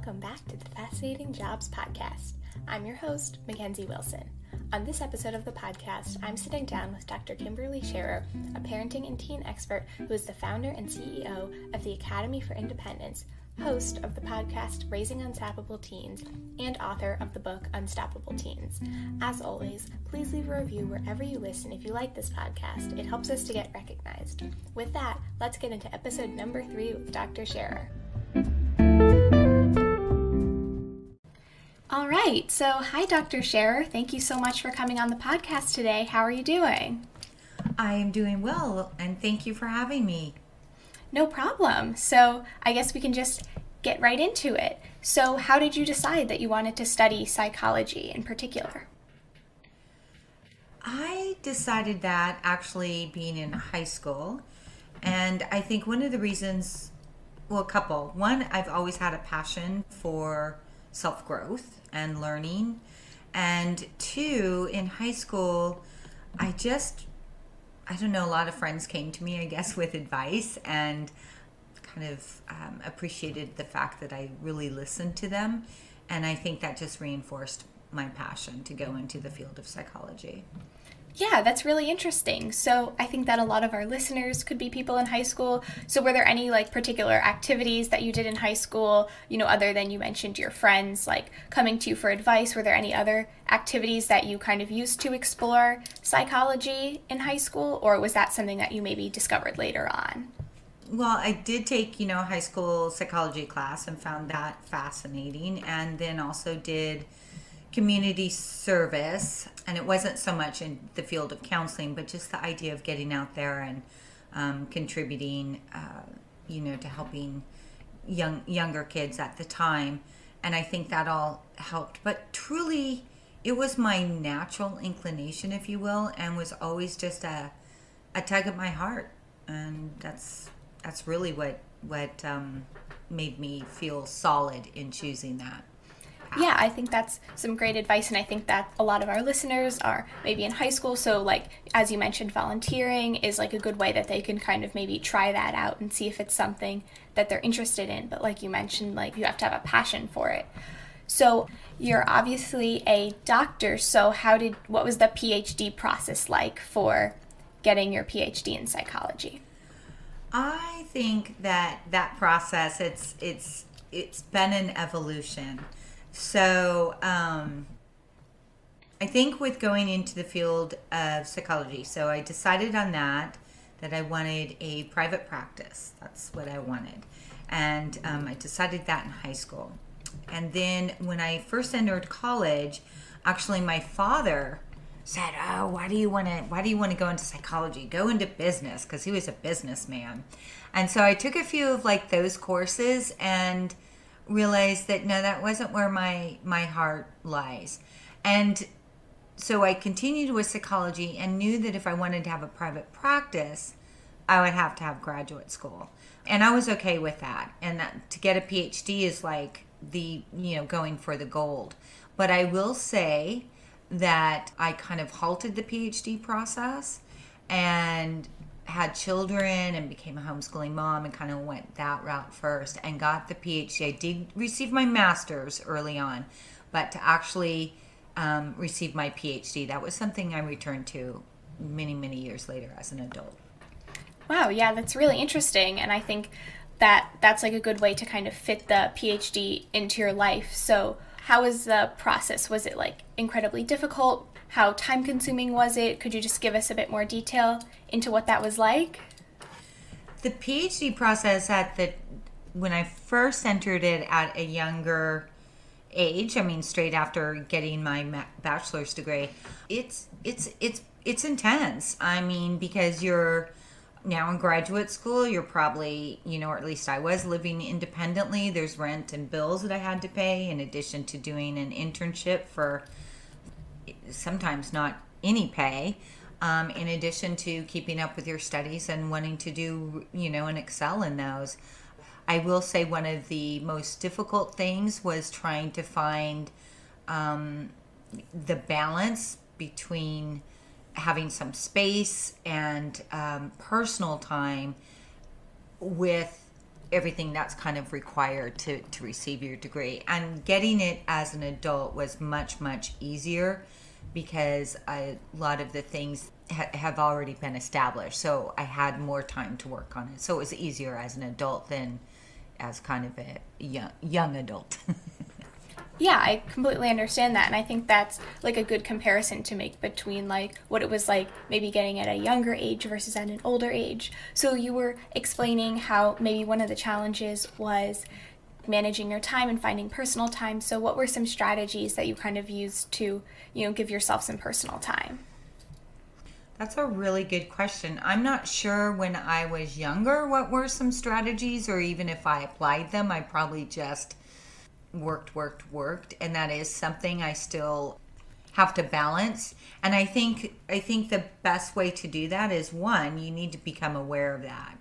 welcome back to the Fascinating Jobs Podcast. I'm your host, Mackenzie Wilson. On this episode of the podcast, I'm sitting down with Dr. Kimberly Schehrer, a parenting and teen expert who is the founder and CEO of the Academy for Independence, host of the podcast Raising Unstoppable Teens, and author of the book Unstoppable Teens. As always, please leave a review wherever you listen if you like this podcast. It helps us to get recognized. With that, let's get into episode number 3 with Dr. Schehrer. All right, so hi Dr. Schehrer. Thank you so much for coming on the podcast today. How are you doing? I am doing well, and thank you for having me. No problem. So I guess we can just get right into it. So how did you decide that you wanted to study psychology in particular? I decided that actually being in high school, and I think one of the reasons, well, a couple. One, I've always had a passion for self-growth and learning. And two, in high school, I don't know, a lot of friends came to me, I guess, with advice and kind of appreciated the fact that I really listened to them. And I think that just reinforced my passion to go into the field of psychology. Yeah, that's really interesting. So I think that a lot of our listeners could be people in high school. So were there any particular activities that you did in high school, other than you mentioned your friends coming to you for advice? Were there any other activities that you kind of used to explore psychology in high school, or was that something that you maybe discovered later on? Well, I did take, high school psychology class and found that fascinating, and then also did community service, and it wasn't so much in the field of counseling, but just the idea of getting out there and contributing, to helping younger kids at the time. And I think that all helped. But truly, it was my natural inclination, if you will, and was always just a tug at my heart. And that's really what made me feel solid in choosing that. Yeah, I think that's some great advice, and I think that a lot of our listeners are maybe in high school, so as you mentioned, volunteering is a good way that they can kind of maybe try that out and see if it's something that they're interested in. But like you mentioned, you have to have a passion for it. So you're obviously a doctor, so what was the PhD process like for getting your PhD in psychology? I think that process, it's been an evolution. So I think with going into the field of psychology, so I decided on that I wanted a private practice. That's what I wanted. And I decided that in high school. And then when I first entered college, actually my father said, "Oh, why do you want to go into psychology? Go into business," because he was a businessman. And so I took a few of those courses and realized that no, that wasn't where my heart lies. And so I continued with psychology and knew that if I wanted to have a private practice, I would have to have graduate school. And I was okay with that. And that, to get a PhD is going for the gold. But I will say that I kind of halted the PhD process and had children and became a homeschooling mom and kind of went that route first and got the PhD. I did receive my master's early on, but to actually receive my PhD, that was something I returned to many, many years later as an adult. Wow, yeah, that's really interesting, and I think that that's a good way to kind of fit the PhD into your life. So how was the process? Was it incredibly difficult? How time-consuming was it? Could you just give us a bit more detail into what that was like? The PhD process when I first entered it at a younger age, straight after getting my bachelor's degree, it's intense. Because you're now in graduate school, you're probably, or at least I was, living independently. There's rent and bills that I had to pay, in addition to doing an internship for sometimes not any pay, in addition to keeping up with your studies and wanting to do, and excel in those. I will say one of the most difficult things was trying to find the balance between having some space and personal time with everything that's kind of required to receive your degree. And getting it as an adult was much, much easier because a lot of the things have already been established. So I had more time to work on it. So it was easier as an adult than as kind of a young adult. Yeah, I completely understand that. And I think that's like a good comparison to make between like what it was like maybe getting at a younger age versus at an older age. So you were explaining how maybe one of the challenges was managing your time and finding personal time. So what were some strategies that you kind of used to, give yourself some personal time? That's a really good question. I'm not sure when I was younger what were some strategies, or even if I applied them. I probably just worked, and that is something I still have to balance. And I think the best way to do that is, one, you need to become aware of that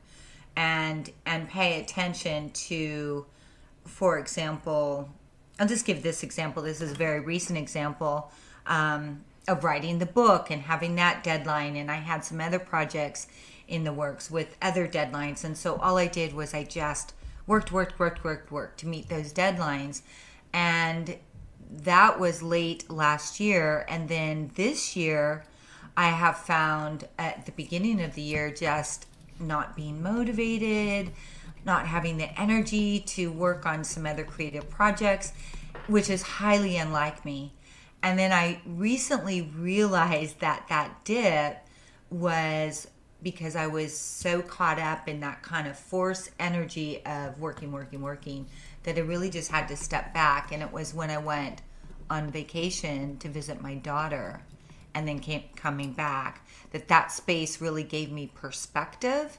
and pay attention to, for example, I'll just give this example. This is a very recent example of writing the book and having that deadline. And I had some other projects in the works with other deadlines. And so all I did was I just worked to meet those deadlines. And that was late last year. And then this year, I have found at the beginning of the year just not being motivated, not having the energy to work on some other creative projects, which is highly unlike me. And then I recently realized that dip was because I was so caught up in that kind of forced energy of working, that I really just had to step back. And it was when I went on vacation to visit my daughter and then coming back, that space really gave me perspective.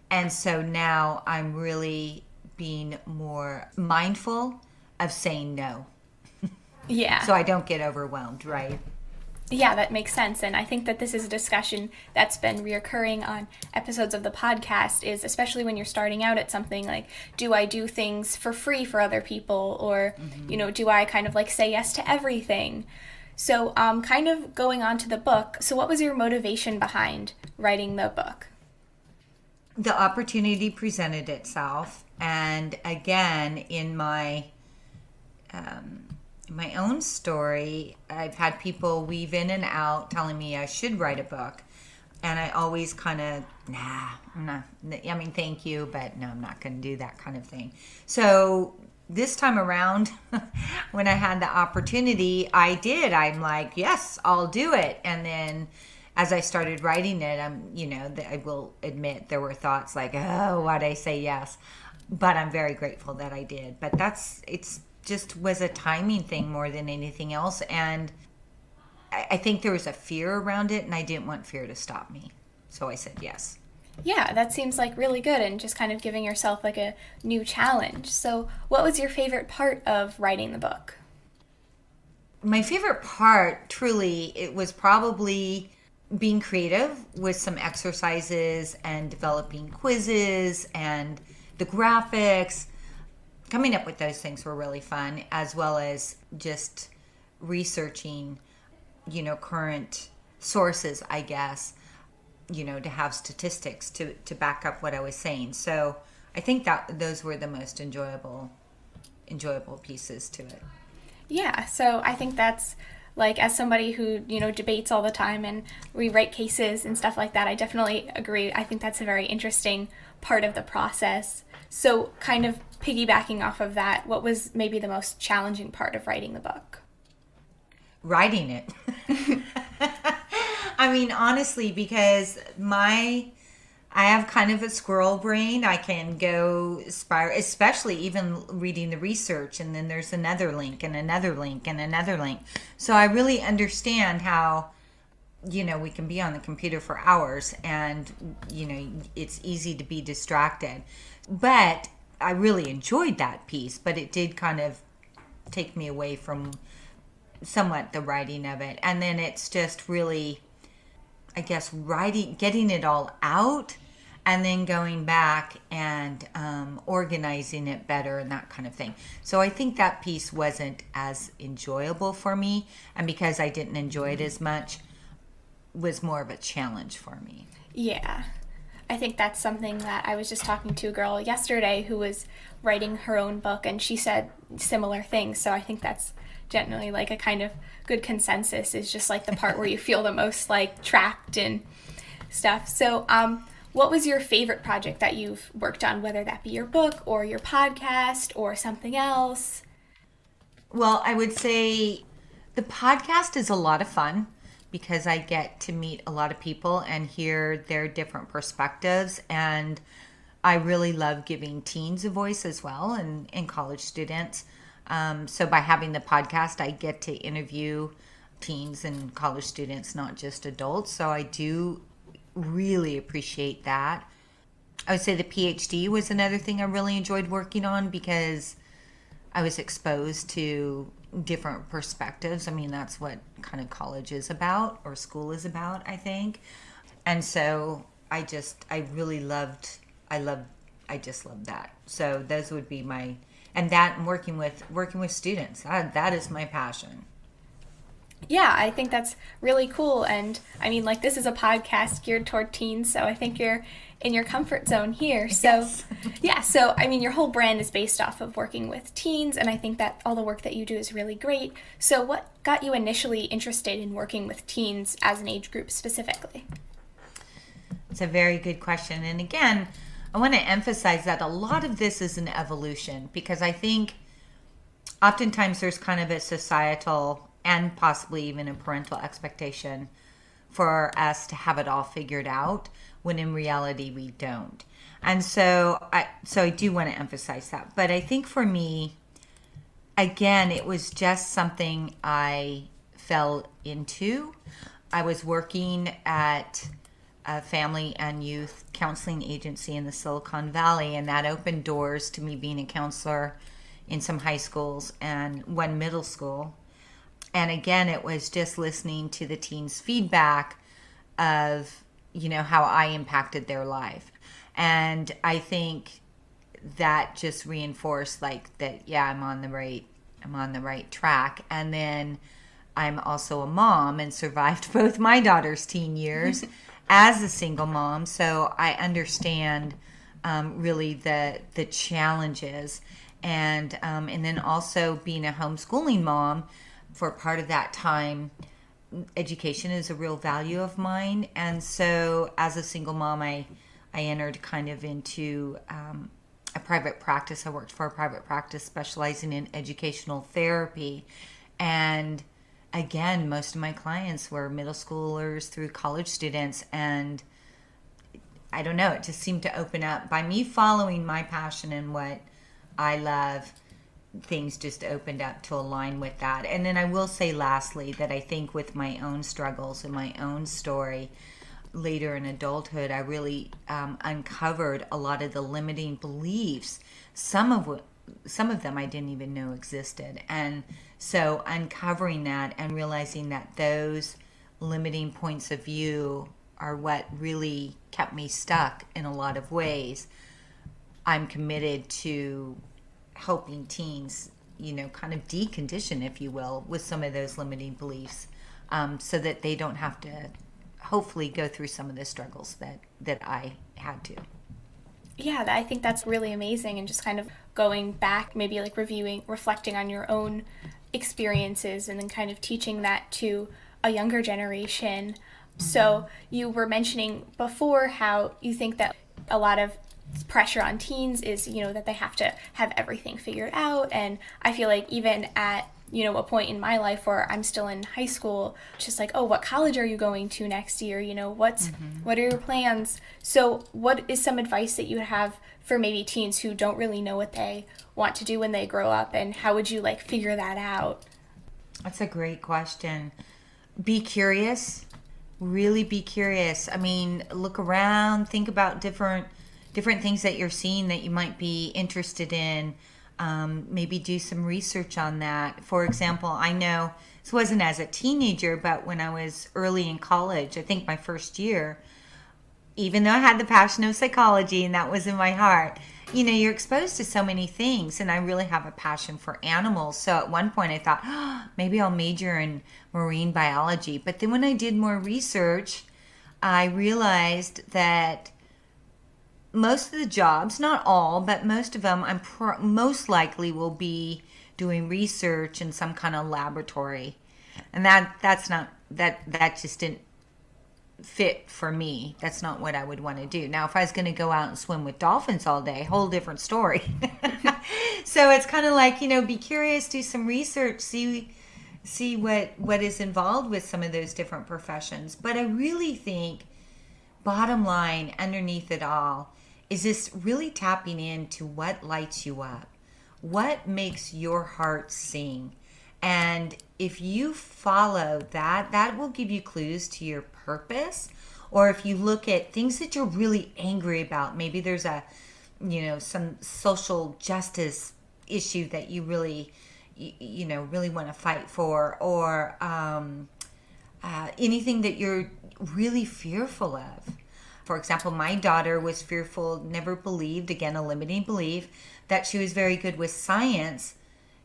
And so now I'm really being more mindful of saying no. Yeah. So I don't get overwhelmed, right? Yeah, that makes sense. And I think that this is a discussion that's been reoccurring on episodes of the podcast, is especially when you're starting out at something like, do I do things for free for other people? Or, do I kind of like say yes to everything? So kind of going on to the book. So what was your motivation behind writing the book? The opportunity presented itself. And again, in my own story, I've had people weave in and out telling me I should write a book. And I always kind of, I'm not, thank you, but no, I'm not going to do that kind of thing. So this time around, when I had the opportunity, I did. I'm like, yes, I'll do it. And then as I started writing it, I will admit there were thoughts like, oh, why'd I say yes? But I'm very grateful that I did. But it's just was a timing thing more than anything else. And I think there was a fear around it, and I didn't want fear to stop me. So I said yes. Yeah, that seems like really good, and just kind of giving yourself like a new challenge. So what was your favorite part of writing the book? My favorite part, truly, it was probably being creative with some exercises and developing quizzes and the graphics. Coming up with those things were really fun, as well as just researching, current sources, I guess, to have statistics to back up what I was saying. So I think that those were the most enjoyable pieces to it. Yeah, so I think that's, like, as somebody who, debates all the time and we write cases and stuff like that, I definitely agree. I think that's a very interesting part of the process. So kind of piggybacking off of that, what was maybe the most challenging part of writing the book? Writing it. Honestly, because I have kind of a squirrel brain. I can go spiral, especially even reading the research, and then there's another link and another link and another link. So I really understand how, we can be on the computer for hours and, it's easy to be distracted. But I really enjoyed that piece, but it did kind of take me away from somewhat the writing of it. And then it's just really, I guess, getting it all out and then going back and organizing it better and that kind of thing. So I think that piece wasn't as enjoyable for me. And because I didn't enjoy it as much, was more of a challenge for me. Yeah. I think that's something that I was just talking to a girl yesterday who was writing her own book, and she said similar things. So I think that's generally like a kind of good consensus, is just like the part where you feel the most like trapped and stuff. So what was your favorite project that you've worked on, whether that be your book or your podcast or something else? Well, I would say the podcast is a lot of fun because I get to meet a lot of people and hear their different perspectives. And I really love giving teens a voice as well, and college students. So by having the podcast, I get to interview teens and college students, not just adults. So I do really appreciate that. I would say the PhD was another thing I really enjoyed working on because I was exposed to different perspectives. I mean, that's what kind of college is about, or school is about, I think. And so I just loved that. So those would be and that, and working with students, that is my passion. Yeah, I think that's really cool. And I mean, like, this is a podcast geared toward teens, so I think you're in your comfort zone here. So, Yes. Yeah, so I mean, your whole brand is based off of working with teens, and I think that all the work that you do is really great. So what got you initially interested in working with teens as an age group specifically? It's a very good question. And again, I want to emphasize that a lot of this is an evolution, because I think oftentimes there's kind of a societal and possibly even a parental expectation for us to have it all figured out, when in reality we don't. And so I do want to emphasize that. But I think for me, again, it was just something I fell into. I was working at a family and youth counseling agency in the Silicon Valley, and that opened doors to me being a counselor in some high schools and one middle school. And again, it was just listening to the teens' feedback of, how I impacted their life. And I think that just reinforced I'm on the right track. And then I'm also a mom and survived both my daughter's teen years as a single mom. So I understand really the challenges. And then also being a homeschooling mom, for part of that time, education is a real value of mine. And so as a single mom, I entered kind of into a private practice. I worked for a private practice specializing in educational therapy. And again, most of my clients were middle schoolers through college students. And I don't know, it just seemed to open up. By me following my passion and what I love, things just opened up to align with that. And then I will say lastly that I think with my own struggles and my own story later in adulthood, I really uncovered a lot of the limiting beliefs, some of them I didn't even know existed. And so uncovering that and realizing that those limiting points of view are what really kept me stuck in a lot of ways. I'm committed to helping teens, kind of decondition, if you will, with some of those limiting beliefs, so that they don't have to hopefully go through some of the struggles that I had to. Yeah, I think that's really amazing, and just kind of going back, maybe like reflecting on your own experiences, and then kind of teaching that to a younger generation. Mm-hmm. So you were mentioning before how you think that a lot of pressure on teens is, that they have to have everything figured out. And I feel like even at, a point in my life where I'm still in high school, just like, oh, what college are you going to next year? What are your plans? So what is some advice that you would have for maybe teens who don't really know what they want to do when they grow up, and how would you figure that out? That's a great question. Be curious. Really be curious. I mean, look around, think about different things that you're seeing that you might be interested in. Maybe do some research on that. For example, I know this wasn't as a teenager, but when I was early in college, I think my first year, even though I had the passion of psychology and that was in my heart, you're exposed to so many things, and I really have a passion for animals. So at one point I thought, maybe I'll major in marine biology. But then when I did more research, I realized that most of the jobs, not all, but most of them, most likely will be doing research in some kind of laboratory, and that's not that just didn't fit for me. That's not what I would want to do. Now, if I was going to go out and swim with dolphins all day, whole different story. So it's kind of like, be curious, do some research, see what is involved with some of those different professions. But I really think bottom line underneath it all is this really tapping into what lights you up, what makes your heart sing. And if you follow that, that will give you clues to your purpose. Or if you look at things that you're really angry about, maybe there's some social justice issue that you really want to fight for, or anything that you're really fearful of. For example, my daughter was fearful, never believed, again, a limiting belief, that she was very good with science.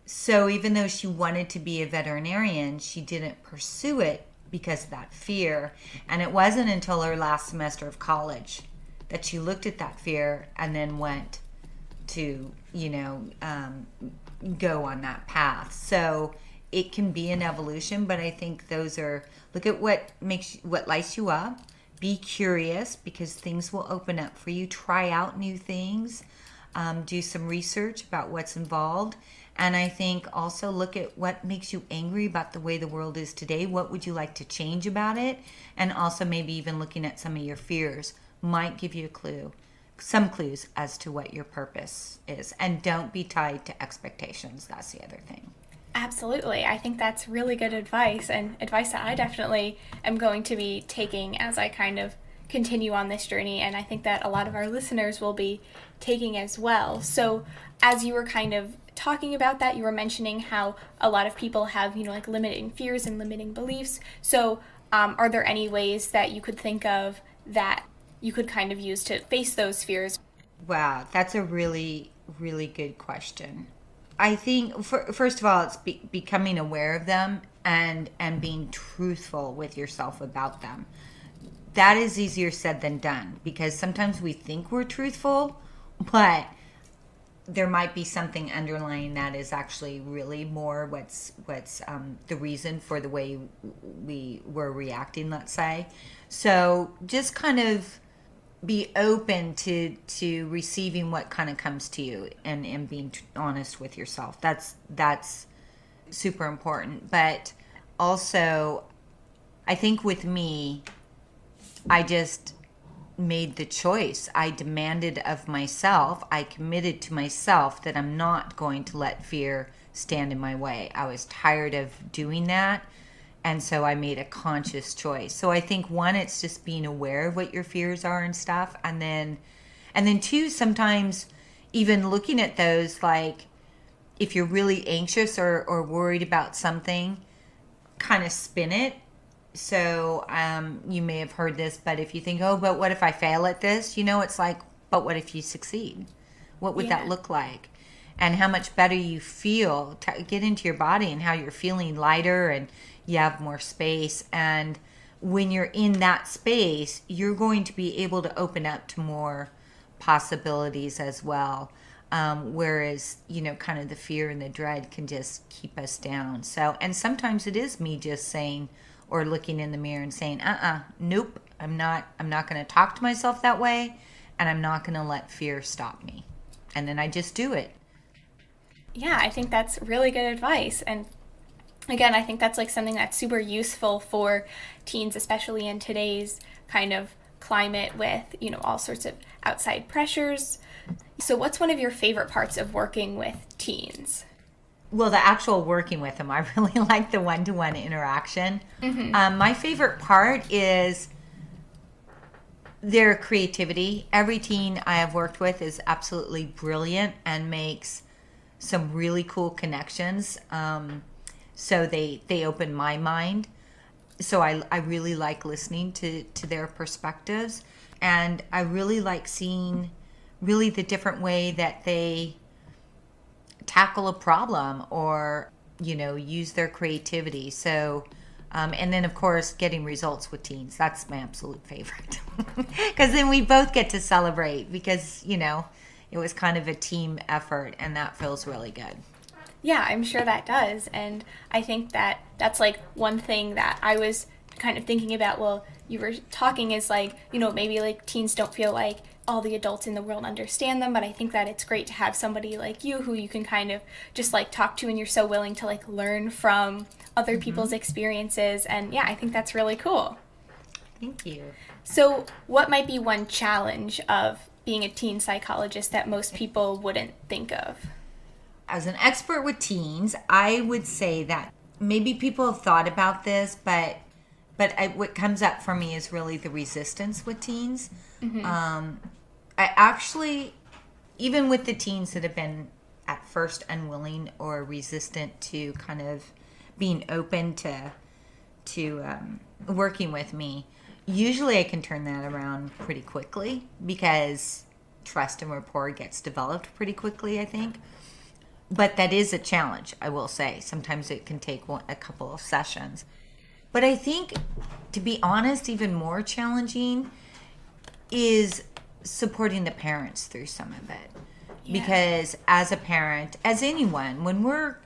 So even though she wanted to be a veterinarian, she didn't pursue it because of that fear. And it wasn't until her last semester of college that she looked at that fear and then went to, go on that path. So it can be an evolution, but I think look at what lights you up. Be curious, because things will open up for you. Try out new things. Do some research about what's involved. And I think also look at what makes you angry about the way the world is today. What would you like to change about it? And also maybe even looking at some of your fears might give you some clues as to what your purpose is. And don't be tied to expectations. That's the other thing. Absolutely. I think that's really good advice, and advice that I definitely am going to be taking as I kind of continue on this journey, and I think that a lot of our listeners will be taking as well. So as you were kind of talking about that, you were mentioning how a lot of people have, like limiting fears and limiting beliefs. So are there any ways that you could think of that you could kind of use to face those fears? Wow, that's a really, really good question. I think, first of all, it's becoming aware of them and being truthful with yourself about them. That is easier said than done, because sometimes we think we're truthful, but there might be something underlying that is actually really more what's the reason for the way we were reacting, let's say. So just kind of be open to receiving what kind of comes to you, and being honest with yourself. That's super important. But also, I think with me, I just made the choice. I demanded of myself, I committed to myself that I'm not going to let fear stand in my way. I was tired of doing that. And so I made a conscious choice. So I think, one, it's just being aware of what your fears are and stuff. And then two, sometimes even looking at those, like if you're really anxious or worried about something, kind of spin it. So you may have heard this, but if you think, oh, but what if I fail at this? It's like, but what if you succeed? What would that look like? And how much better you feel. Get into your body and how you're feeling lighter, and you have more space. And when you're in that space, you're going to be able to open up to more possibilities as well. Whereas, kind of the fear and the dread can just keep us down. So, and sometimes it is me just saying, or looking in the mirror and saying, nope, I'm not going to talk to myself that way, and I'm not going to let fear stop me. And then I just do it. Yeah, I think that's really good advice. And again, I think that's like something that's super useful for teens, especially in today's kind of climate with, all sorts of outside pressures. So what's one of your favorite parts of working with teens? Well, the actual working with them, I really like the one-to-one interaction. Mm-hmm. My favorite part is their creativity. Every teen I have worked with is absolutely brilliant and makes some really cool connections. So they open my mind. So I really like listening to their perspectives. And I really like seeing really the different way that they tackle a problem or, use their creativity. So And then, of course, getting results with teens. That's my absolute favorite. Because then we both get to celebrate because, it was kind of a team effort, and that feels really good. Yeah, I'm sure that does. And I think that that's like one thing that I was kind of thinking about. Well, you were talking is like, maybe like teens don't feel like all the adults in the world understand them, but I think that it's great to have somebody like you who you can kind of just like talk to, and you're so willing to like learn from other people's experiences. And yeah, I think that's really cool. Thank you. So what might be one challenge of being a teen psychologist that most people wouldn't think of? As an expert with teens, I would say that maybe people have thought about this, but what comes up for me is really the resistance with teens. I actually, even with the teens that have been at first unwilling or resistant to kind of being open to working with me, usually I can turn that around pretty quickly because trust and rapport gets developed pretty quickly, I think. But that is a challenge, I will say. Sometimes it can take a couple of sessions. But I think, to be honest, even more challenging is supporting the parents through some of it. Yeah. Because as a parent, as anyone, when we're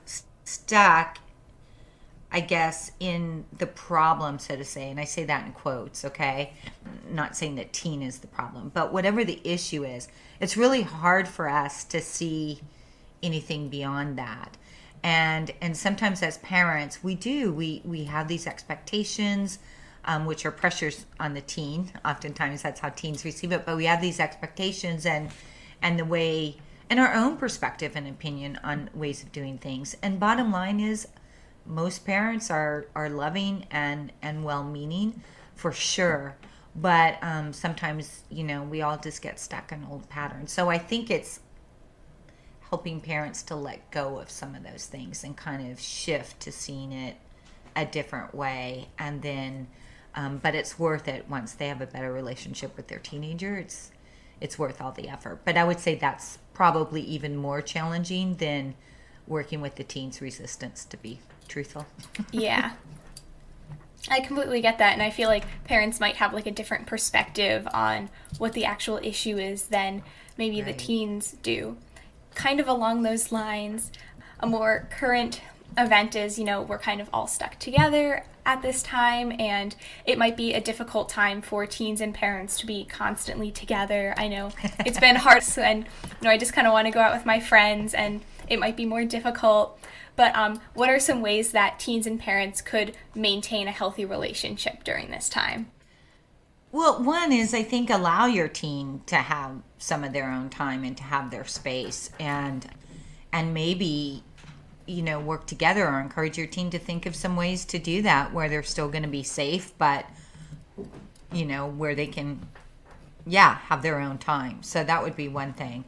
stuck, I guess, in the problem, so to say, and I say that in quotes, okay? Not saying that teen is the problem, but whatever the issue is, it's really hard for us to see anything beyond that. And sometimes as parents, we have these expectations, which are pressures on the teen. Oftentimes that's how teens receive it, but we have these expectations and the way, and our own perspective and opinion on ways of doing things. And bottom line is, most parents are loving and well-meaning for sure, but sometimes we all just get stuck in old patterns. So I think it's helping parents to let go of some of those things and kind of shift to seeing it a different way. And then but it's worth it once they have a better relationship with their teenager. It's worth all the effort. But I would say that's probably even more challenging than working with the teens' resistance, to be truthful. Yeah. I completely get that, and I feel like parents might have like a different perspective on what the actual issue is than maybe the teens do. Kind of along those lines, a more current event is, we're kind of all stuck together at this time, and it might be a difficult time for teens and parents to be constantly together. I know it's been hard, and I just kind of want to go out with my friends, and it might be more difficult. But what are some ways that teens and parents could maintain a healthy relationship during this time? Well, one is, I think, allow your teen to have some of their own time and to have their space, and maybe work together or encourage your teen to think of some ways to do that where they're still going to be safe, but where they can have their own time. So that would be one thing.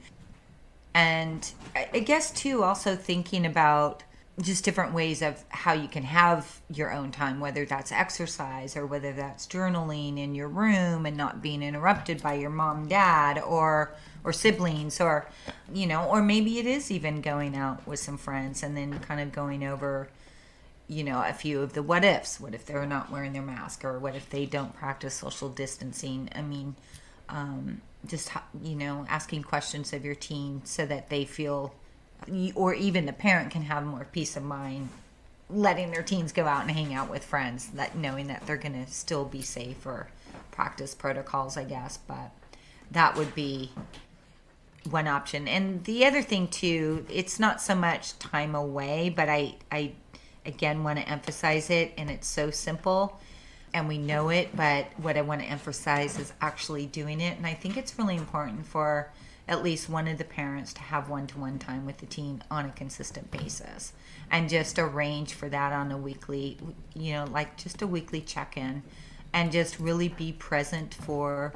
And I guess too, also thinking about just different ways of how you can have your own time, whether that's exercise or whether that's journaling in your room and not being interrupted by your mom, dad, or siblings, or or maybe it is even going out with some friends and then kind of going over a few of the what ifs. What if they're not wearing their mask, or what if they don't practice social distancing? I mean, just asking questions of your teen so that they feel, or even the parent can have more peace of mind letting their teens go out and hang out with friends, that knowing that they're going to still be safe or practice protocols, I guess. But that would be one option. And the other thing too, it's not so much time away, but I again want to emphasize it, and it's so simple and we know it, but what I want to emphasize is actually doing it. And I think it's really important for at least one of the parents to have one-to-one time with the teen on a consistent basis, and just arrange for that on a weekly, like just a weekly check-in, and just really be present for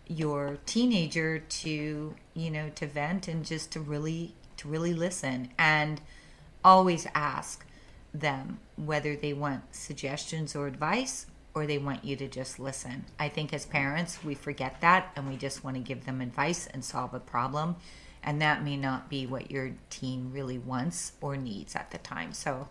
your teenager to vent, and just to really listen, and always ask them whether they want suggestions or advice, or they want you to just listen. I think as parents, we forget that, and we just want to give them advice and solve a problem. And that may not be what your teen really wants or needs at the time. So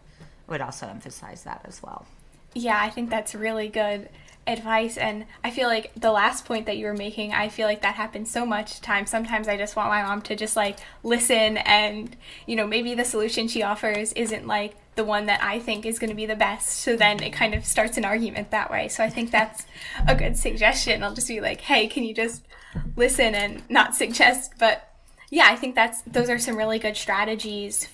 I would also emphasize that as well. Yeah, I think that's really good advice. And I feel like the last point that you were making, I feel like that happens so much times. Sometimes I just want my mom to just like listen and, maybe the solution she offers isn't like the one that I think is going to be the best. So then it kind of starts an argument that way. So I think that's a good suggestion. I'll just be like, hey, can you just listen and not suggest? But yeah, I think those are some really good strategies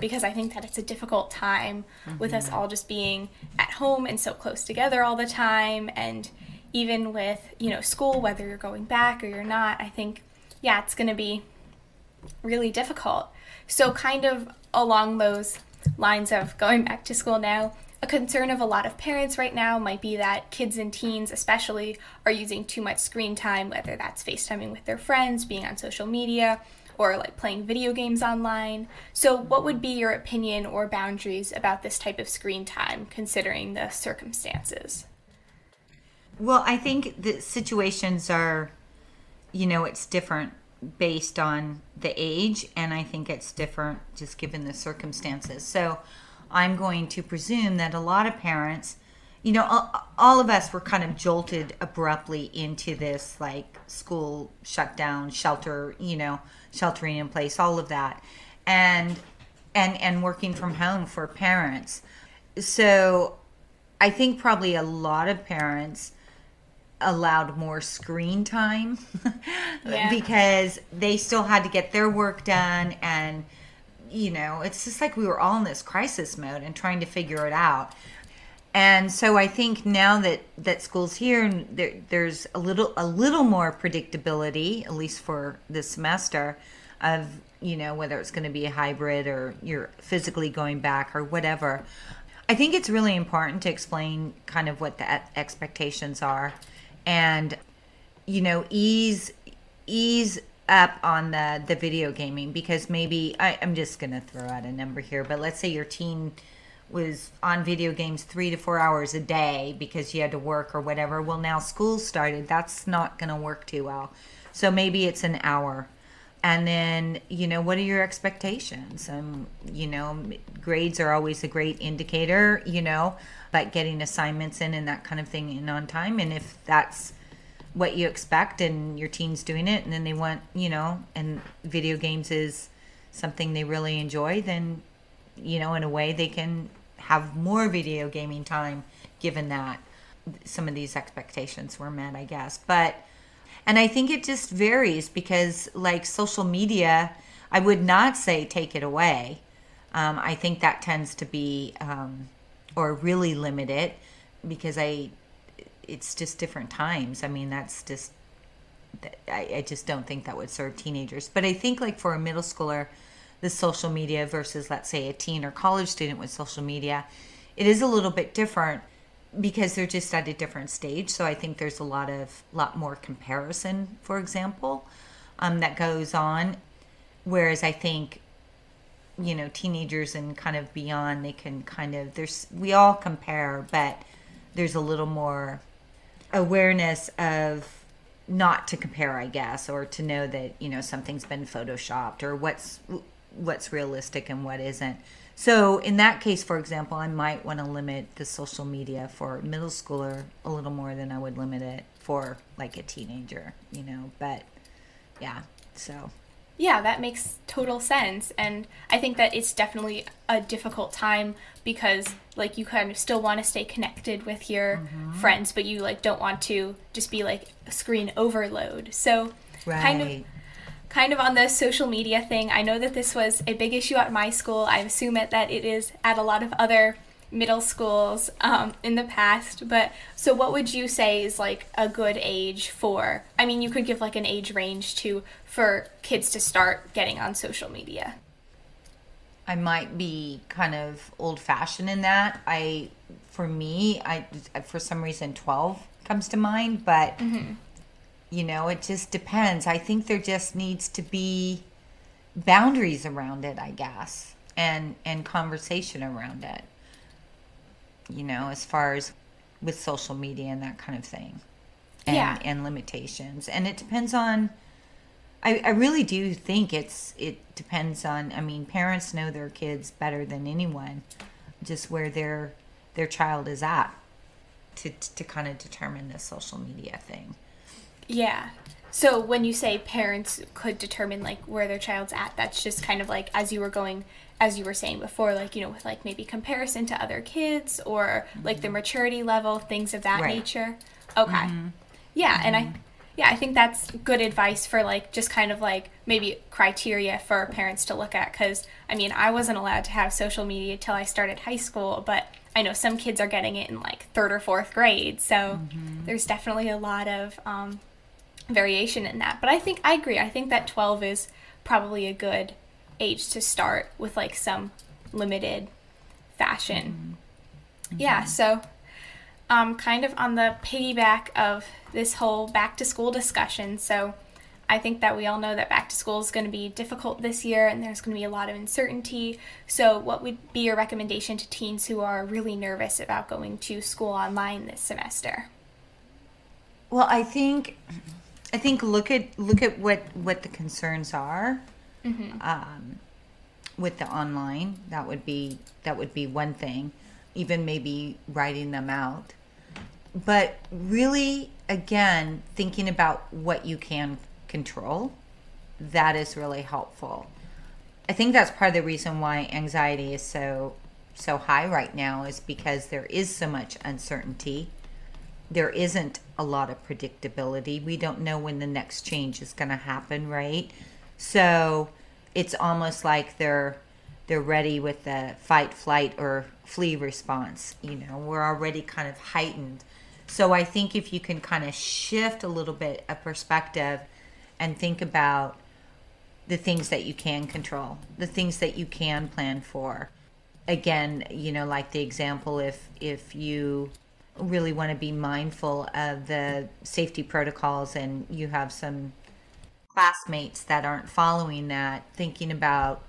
because I think that it's a difficult time with us all just being at home and so close together all the time. And even with, school, whether you're going back or you're not, I think, yeah, it's going to be really difficult. So kind of along those lines of going back to school now, a concern of a lot of parents right now might be that kids and teens especially are using too much screen time, whether that's FaceTiming with their friends, being on social media, or like playing video games online. So what would be your opinion or boundaries about this type of screen time, considering the circumstances? Well, I think the situations are, it's different based on the age, and I think it's different just given the circumstances. So I'm going to presume that a lot of parents, all of us were kind of jolted abruptly into this like school shutdown, sheltering in place, all of that, and working from home for parents. So I think probably a lot of parents allowed more screen time because they still had to get their work done, and it's just like we were all in this crisis mode and trying to figure it out. And so I think now that school's here, and there's a little more predictability, at least for this semester, of whether it's going to be a hybrid or you're physically going back or whatever. I think it's really important to explain kind of what the expectations are, and ease up on the video gaming, because maybe I'm just going to throw out a number here, but let's say your teen was on video games 3 to 4 hours a day because you had to work or whatever. Well, now school started. That's not going to work too well. So maybe it's an hour. And then, what are your expectations? Grades are always a great indicator, but getting assignments in and that kind of thing in on time. And if that's what you expect and your teen's doing it and then they want, and video games is something they really enjoy, then, in a way they can have more video gaming time given that some of these expectations were met, I guess. And I think it just varies because like social media, I would not say take it away. I think that tends to be, or really limit it, because it's just different times. I mean, that's just, I just don't think that would serve teenagers. But I think like for a middle schooler, the social media versus, let's say, a teen or college student with social media, it is a little bit different because they're just at a different stage. So I think there's a lot more comparison, for example, that goes on. Whereas I think, teenagers and kind of beyond, they can kind of, we all compare, but there's a little more awareness of not to compare, I guess, or to know that, something's been photoshopped or what's realistic and what isn't. So in that case, for example, I might want to limit the social media for a middle schooler a little more than I would limit it for like a teenager, but yeah, so. Yeah, that makes total sense. And I think that it's definitely a difficult time because like you kind of still want to stay connected with your friends, but you like don't want to just be like a screen overload. So right. Kind of on the social media thing, I know that this was a big issue at my school. I assume that it is at a lot of other middle schools in the past. But so what would you say is like a good age for, you could give like an age range for kids to start getting on social media. I might be kind of old fashioned in that. For some reason 12 comes to mind, but it just depends. I think there just needs to be boundaries around it, I guess, and conversation around it, as far as with social media and that kind of thing, and limitations. And it depends on, I really do think it depends on, parents know their kids better than anyone, just where they're their child is at to kind of determine this social media thing. Yeah. So when you say parents could determine like where their child's at, that's just kind of like as you were saying before, like, with like maybe comparison to other kids or like the maturity level, things of that nature. Okay. Yeah. And I think that's good advice for like just kind of like maybe criteria for parents to look at. Because I wasn't allowed to have social media till I started high school, but I know some kids are getting it in like 3rd or 4th grade. So there's definitely a lot of variation in that. But I agree. I think that 12 is probably a good age to start with like some limited fashion. Yeah, so kind of on the piggyback of this whole back to school discussion. So I think that we all know that back to school is going to be difficult this year and there's going to be a lot of uncertainty. So what would be your recommendation to teens who are really nervous about going to school online this semester? Well, I think look at what the concerns are with the online. That would be one thing. Even maybe writing them out. But really, again, thinking about what you can control, that is really helpful. I think that's part of the reason why anxiety is so high right now, is because there is so much uncertainty. There isn't a lot of predictability. We don't know when the next change is going to happen, right? So it's almost like they're ready with the fight, flight, or flee response. We're already kind of heightened. So I think if you can kind of shift a little bit of perspective and think about the things that you can control, the things that you can plan for. Again, like the example, if you really want to be mindful of the safety protocols and you have some classmates that aren't following that, thinking about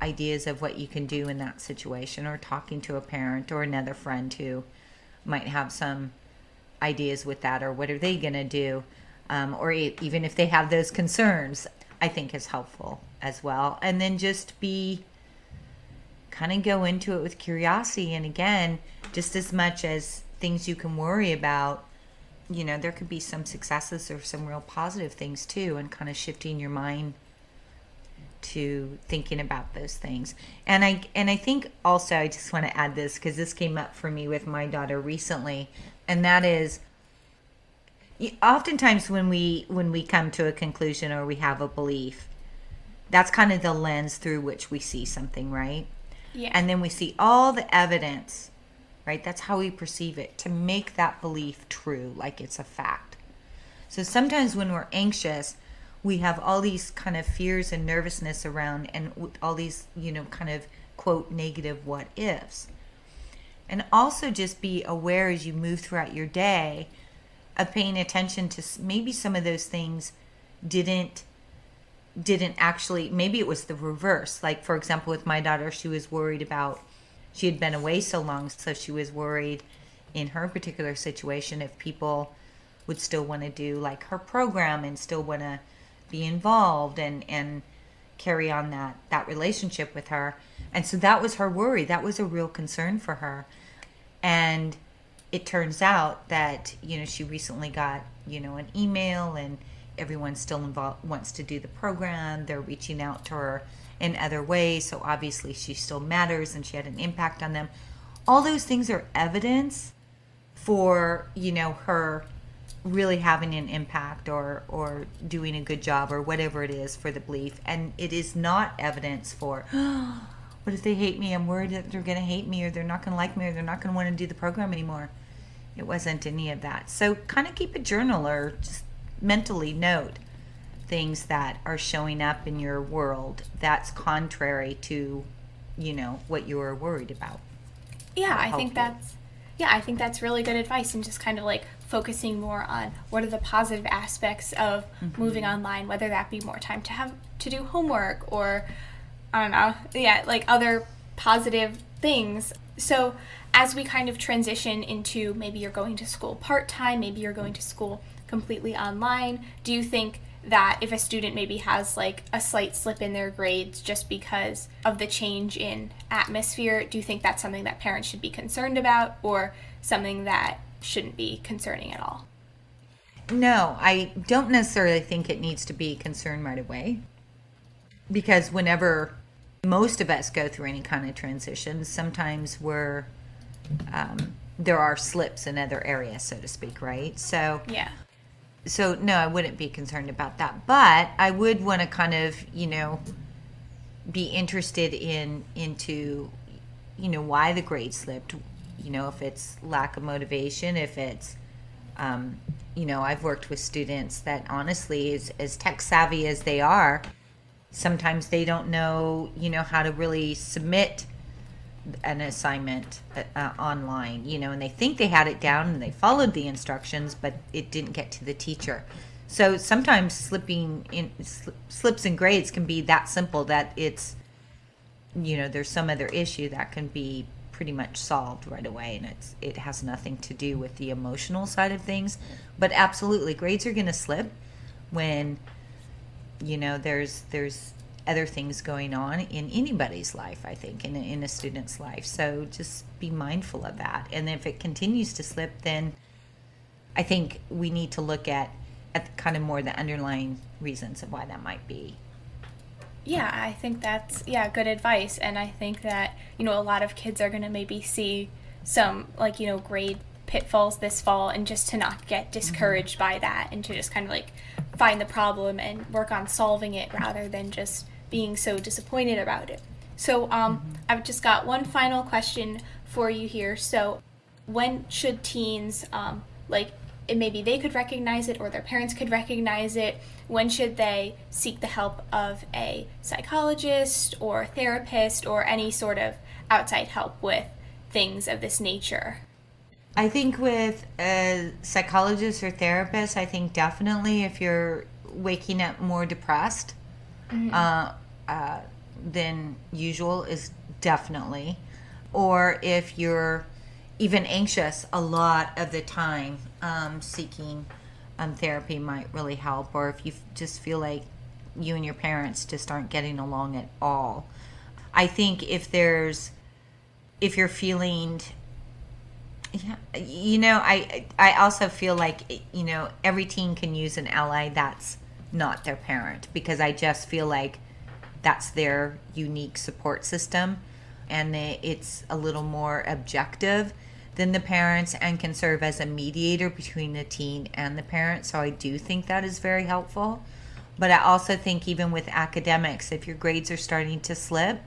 ideas of what you can do in that situation, or talking to a parent or another friend who might have some ideas with that, or what are they going to do, or even if they have those concerns, I think is helpful as well. And then just kind of go into it with curiosity. And again, just as much as things you can worry about, there could be some successes or some real positive things too, and kind of shifting your mind to thinking about those things. And I think also, I just want to add this because this came up for me with my daughter recently, and that is, oftentimes when we come to a conclusion or we have a belief, that's kind of the lens through which we see something, right? Yeah. And then we see all the evidence, right? That's how we perceive it, to make that belief true, like it's a fact. So sometimes when we're anxious, we have all these kind of fears and nervousness around, and all these, kind of quote negative what ifs. And also just be aware as you move throughout your day of paying attention to maybe some of those things didn't actually, maybe it was the reverse. Like, for example, with my daughter, she was worried about, she had been away so long, so she was worried in her particular situation if people would still want to do like her program and still want to be involved and carry on that relationship with her. And so that was her worry. That was a real concern for her. And it turns out that, she recently got, an email, and everyone still involved, wants to do the program. They're reaching out to her in other ways. So obviously she still matters and she had an impact on them. All those things are evidence for, her really having an impact or doing a good job or whatever it is for the belief. And it is not evidence for, what if they hate me? I'm worried that they're going to hate me, or they're not going to like me, or they're not going to want to do the program anymore. It wasn't any of that. So kind of keep a journal, or just mentally note things that are showing up in your world that's contrary to, what you were worried about. Yeah, I think that's really good advice, and just kind of like focusing more on what are the positive aspects of moving online, whether that be more time to do homework, or I don't know, like other positive things. So as we kind of transition into, maybe you're going to school part-time, maybe you're going to school completely online, do you think that if a student maybe has like a slight slip in their grades just because of the change in atmosphere, do you think that's something that parents should be concerned about, or something that shouldn't be concerning at all? No, I don't necessarily think it needs to be concerned right away, because whenever most of us go through any kind of transition, sometimes there are slips in other areas, so to speak, right? So Yeah. So no, I wouldn't be concerned about that, but I would want to kind of, be interested into, why the grade slipped. If it's lack of motivation, if it's, I've worked with students that honestly, as tech savvy as they are, sometimes they don't know, how to really submit an assignment online, and they think they had it down and they followed the instructions, but it didn't get to the teacher. So sometimes slips in grades can be that simple that it's, there's some other issue that can be pretty much solved right away, and it has nothing to do with the emotional side of things. But absolutely, grades are going to slip when, there's other things going on in anybody's life, I think, in a student's life. So just be mindful of that. And if it continues to slip, then I think we need to look at kind of more the underlying reasons of why that might be. Yeah, I think that's, good advice. And I think that, a lot of kids are going to maybe see some, grade pitfalls this fall, and just to not get discouraged by that, and to just kind of find the problem and work on solving it rather than just being so disappointed about it. So I've just got one final question for you here. So when should teens, maybe they could recognize it or their parents could recognize it, when should they seek the help of a psychologist or therapist or any sort of outside help with things of this nature? I think with a psychologist or therapist, I think definitely if you're waking up more depressed than usual is definitely, or if you're even anxious a lot of the time, seeking therapy might really help. Or if you just feel like you and your parents just aren't getting along at all. I think if you're feeling, I also feel like, every teen can use an ally that's not their parent, because I just feel like that's their unique support system, and it's a little more objective than the parents and can serve as a mediator between the teen and the parent. So I do think that is very helpful. But I also think even with academics, if your grades are starting to slip,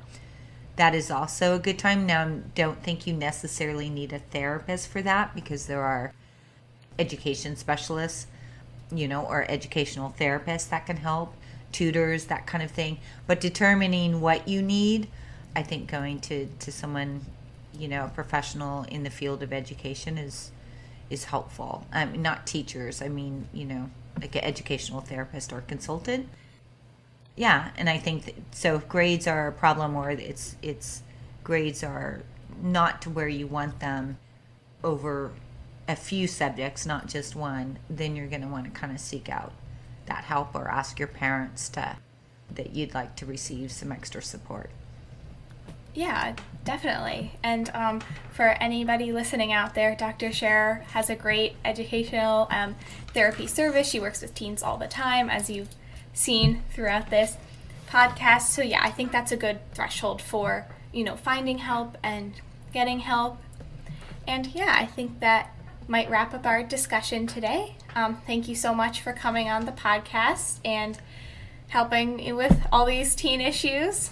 that is also a good time. Now, I don't think you necessarily need a therapist for that, because there are education specialists, or educational therapists that can help, tutors, that kind of thing. But determining what you need, I think going to someone, a professional in the field of education is helpful. Not teachers. I mean, like an educational therapist or consultant. Yeah, and I think so. If grades are a problem, or it's grades are not to where you want them over a few subjects, not just one, then you're going to want to kind of seek out that help, or ask your parents that you'd like to receive some extra support. Yeah, definitely. And for anybody listening out there, Dr. Schehrer has a great educational therapy service. She works with teens all the time, as you've seen throughout this podcast. So yeah, I think that's a good threshold for, finding help and getting help. And yeah, I think that might wrap up our discussion today. Thank you so much for coming on the podcast and helping with all these teen issues.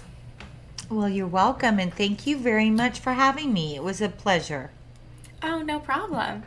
Well, you're welcome, and thank you very much for having me. It was a pleasure. Oh, no problem.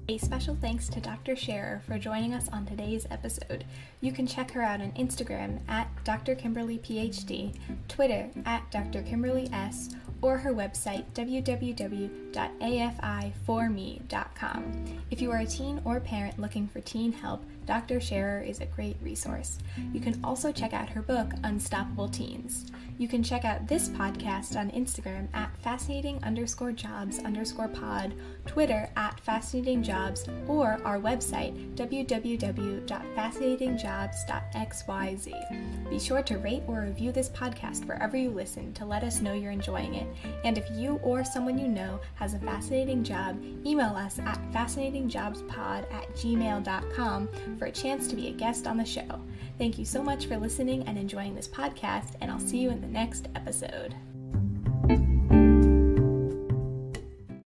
A special thanks to Dr. Schehrer for joining us on today's episode. You can check her out on Instagram at Dr. Kimberly PhD, Twitter at Dr. Kimberly S, or her website, www.afi4me.com. If you are a teen or parent looking for teen help, Dr. Schehrer is a great resource. You can also check out her book, Unstoppable Teens. You can check out this podcast on Instagram at fascinating_jobs_pod, Twitter at fascinatingjobs, or our website, www.fascinatingjobs.xyz. Be sure to rate or review this podcast wherever you listen to let us know you're enjoying it. And if you or someone you know has a fascinating job, email us at fascinatingjobspod@gmail.com for a chance to be a guest on the show. Thank you so much for listening and enjoying this podcast, and I'll see you in the next episode.